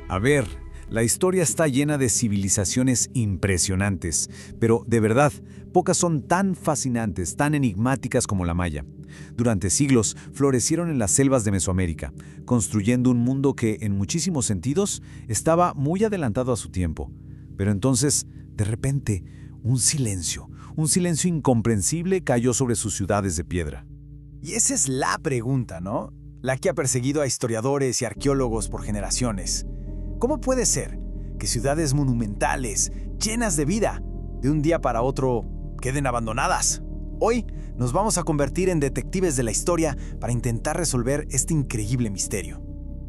A ver, la historia está llena de civilizaciones impresionantes, pero de verdad, pocas son tan fascinantes, tan enigmáticas como la maya. Durante siglos florecieron en las selvas de Mesoamérica, construyendo un mundo que, en muchísimos sentidos, estaba muy adelantado a su tiempo. Pero entonces, de repente, un silencio incomprensible cayó sobre sus ciudades de piedra. Y esa es la pregunta, ¿no? La que ha perseguido a historiadores y arqueólogos por generaciones. ¿Cómo puede ser que ciudades monumentales, llenas de vida, de un día para otro queden abandonadas? Hoy nos vamos a convertir en detectives de la historia para intentar resolver este increíble misterio.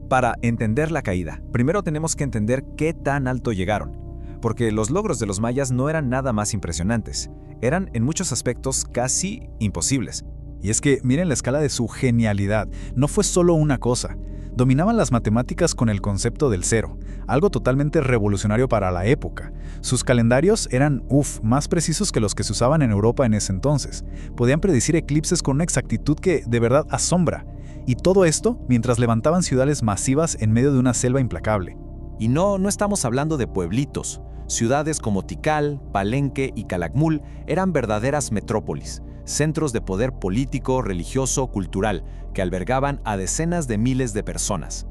Para entender la caída, primero tenemos que entender qué tan alto llegaron, porque los logros de los mayas no eran nada más impresionantes, eran en muchos aspectos casi imposibles. Y es que miren la escala de su genialidad, no fue solo una cosa. Dominaban las matemáticas con el concepto del cero, algo totalmente revolucionario para la época. Sus calendarios eran, más precisos que los que se usaban en Europa en ese entonces. Podían predecir eclipses con una exactitud que de verdad asombra. Y todo esto mientras levantaban ciudades masivas en medio de una selva implacable. Y no estamos hablando de pueblitos. Ciudades como Tikal, Palenque y Calakmul eran verdaderas metrópolis, centros de poder político, religioso, cultural, que albergaban a decenas de miles de personas.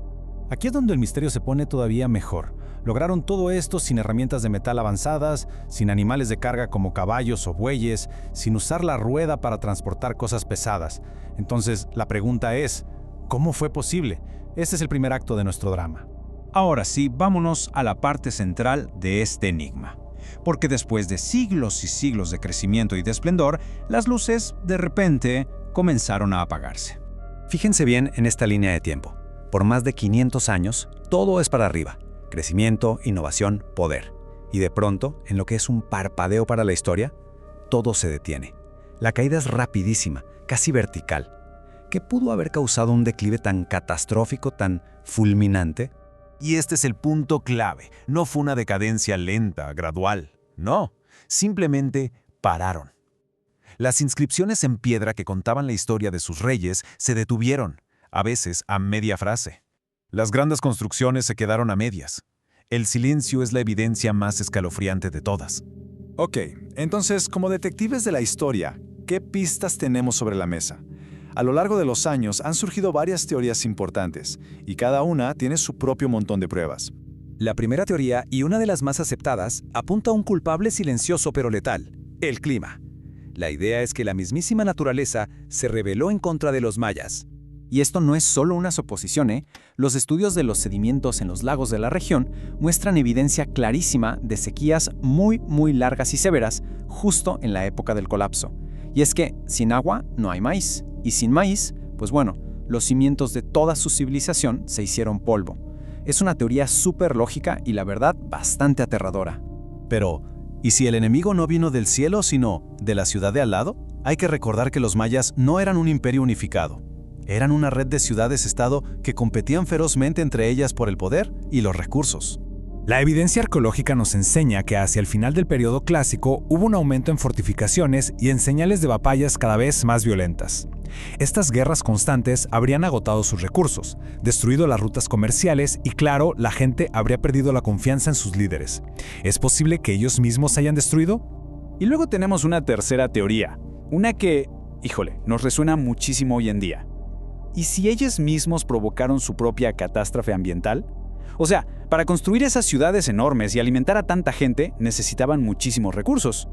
Aquí es donde el misterio se pone todavía mejor. Lograron todo esto sin herramientas de metal avanzadas, sin animales de carga como caballos o bueyes, sin usar la rueda para transportar cosas pesadas. Entonces, la pregunta es, ¿cómo fue posible? Este es el primer acto de nuestro drama. Ahora sí, vámonos a la parte central de este enigma. Porque después de siglos y siglos de crecimiento y de esplendor, las luces, de repente, comenzaron a apagarse. Fíjense bien en esta línea de tiempo. Por más de 500 años, todo es para arriba. Crecimiento, innovación, poder. Y de pronto, en lo que es un parpadeo para la historia, todo se detiene. La caída es rapidísima, casi vertical. ¿Qué pudo haber causado un declive tan catastrófico, tan fulminante? Y este es el punto clave. No fue una decadencia lenta, gradual. No, simplemente pararon. Las inscripciones en piedra que contaban la historia de sus reyes se detuvieron, a veces a media frase. Las grandes construcciones se quedaron a medias. El silencio es la evidencia más escalofriante de todas. Ok, entonces, como detectives de la historia, ¿qué pistas tenemos sobre la mesa? A lo largo de los años han surgido varias teorías importantes, y cada una tiene su propio montón de pruebas. La primera teoría, y una de las más aceptadas, apunta a un culpable silencioso pero letal: el clima. La idea es que la mismísima naturaleza se rebeló en contra de los mayas. Y esto no es solo una suposición, ¿eh? Los estudios de los sedimentos en los lagos de la región muestran evidencia clarísima de sequías muy largas y severas justo en la época del colapso. Y es que sin agua no hay maíz. Y sin maíz, pues bueno, los cimientos de toda su civilización se hicieron polvo. Es una teoría súper lógica y la verdad bastante aterradora. Pero, ¿y si el enemigo no vino del cielo, sino de la ciudad de al lado? Hay que recordar que los mayas no eran un imperio unificado. Eran una red de ciudades-estado que competían ferozmente entre ellas por el poder y los recursos. La evidencia arqueológica nos enseña que hacia el final del periodo clásico hubo un aumento en fortificaciones y en señales de batallas cada vez más violentas. Estas guerras constantes habrían agotado sus recursos, destruido las rutas comerciales y, claro, la gente habría perdido la confianza en sus líderes. ¿Es posible que ellos mismos se hayan destruido? Y luego tenemos una tercera teoría, una que, nos resuena muchísimo hoy en día. ¿Y si ellos mismos provocaron su propia catástrofe ambiental? O sea, para construir esas ciudades enormes y alimentar a tanta gente, necesitaban muchísimos recursos.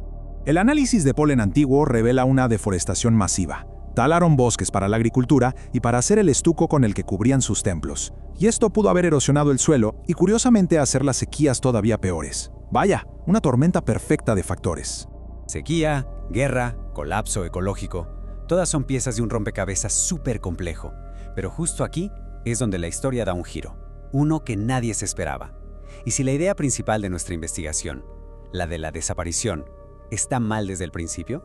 El análisis de polen antiguo revela una deforestación masiva. Talaron bosques para la agricultura y para hacer el estuco con el que cubrían sus templos. Y esto pudo haber erosionado el suelo y, curiosamente, hacer las sequías todavía peores. Vaya, una tormenta perfecta de factores. Sequía, guerra, colapso ecológico, todas son piezas de un rompecabezas súper complejo. Pero justo aquí es donde la historia da un giro, uno que nadie se esperaba. Y si la idea principal de nuestra investigación, la de la desaparición, está mal desde el principio,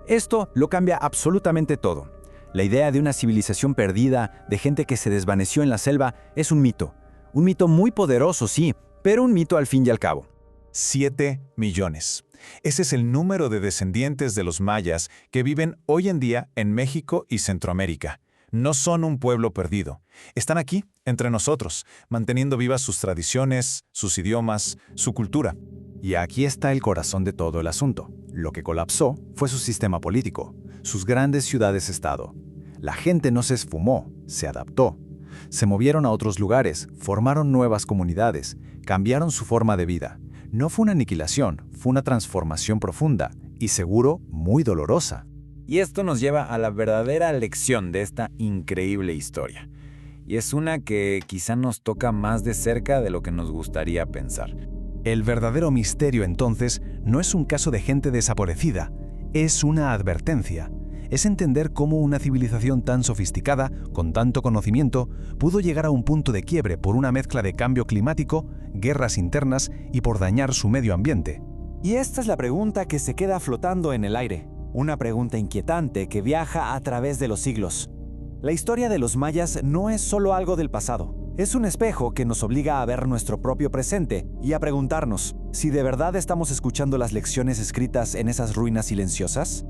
Esto lo cambia absolutamente todo. La idea de una civilización perdida, de gente que se desvaneció en la selva, es un mito. Un mito muy poderoso, sí, pero un mito al fin y al cabo. 7 millones. Ese es el número de descendientes de los mayas que viven hoy en día en México y Centroamérica. No son un pueblo perdido. Están aquí, entre nosotros, manteniendo vivas sus tradiciones, sus idiomas, su cultura. Y aquí está el corazón de todo el asunto. Lo que colapsó fue su sistema político, sus grandes ciudades-estado. La gente no se esfumó, se adaptó. Se movieron a otros lugares, formaron nuevas comunidades, cambiaron su forma de vida. No fue una aniquilación, fue una transformación profunda y seguro muy dolorosa. Y esto nos lleva a la verdadera lección de esta increíble historia. Y es una que quizá nos toca más de cerca de lo que nos gustaría pensar. El verdadero misterio, entonces, no es un caso de gente desaparecida, es una advertencia. Es entender cómo una civilización tan sofisticada, con tanto conocimiento, pudo llegar a un punto de quiebre por una mezcla de cambio climático, guerras internas y por dañar su medio ambiente. Y esta es la pregunta que se queda flotando en el aire. Una pregunta inquietante que viaja a través de los siglos. La historia de los mayas no es solo algo del pasado. Es un espejo que nos obliga a ver nuestro propio presente y a preguntarnos si de verdad estamos escuchando las lecciones escritas en esas ruinas silenciosas.